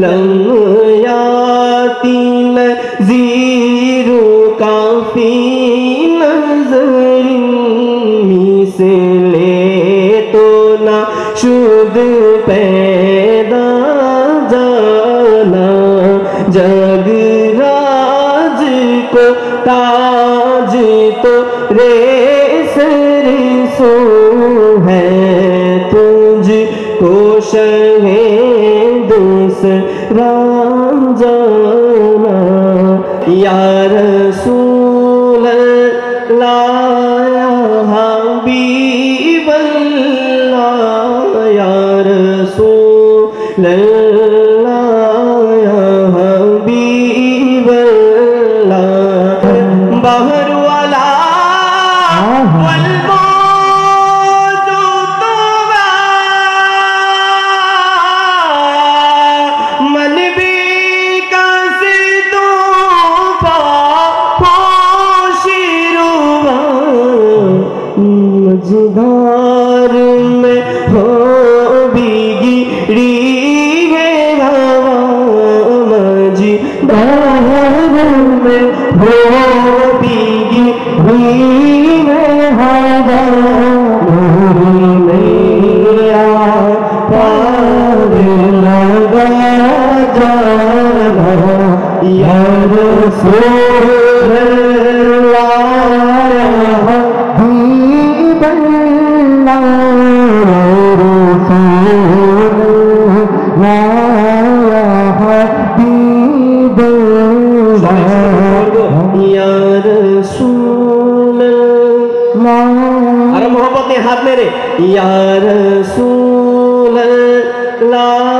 लम्याती नज़ीरु काफ़ी नज़रिन मिसले तो ना शुद पैदा जाना जग राज को ताज तो रे सरसो है तुझको शहे दूसरा जाना या रसूल अल्लाह या हबीब अल्लाह या रसूल अल्लाह या हबीब अल्लाह बाहर वाला मझधार में हो बिगड़ी है हवा मझधार में हो बिगड़ी है हवा नैया पार लगा जाना या रसूल अरे मोहब्बत ने हाथ मेरे या रसूल अल्लाह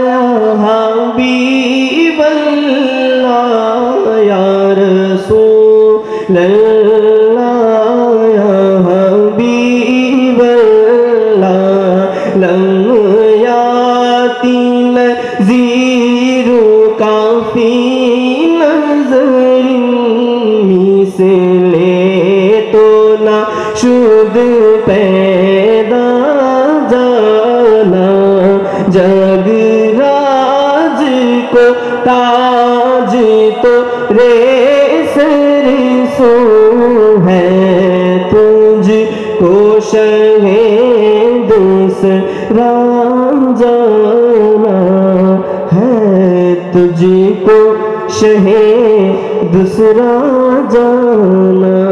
या हबीब अल्लाह या रसूल अल्लाह या हबीब अल्लाह लम्याती नज़ीरु काफ़ी नज़रिन मिसले तो ना शुद पैदा जाना जग राज को ताज तो रे सरसो है तुझको शहे दूसरा जाना है तुझको शहे दूसरा जाना।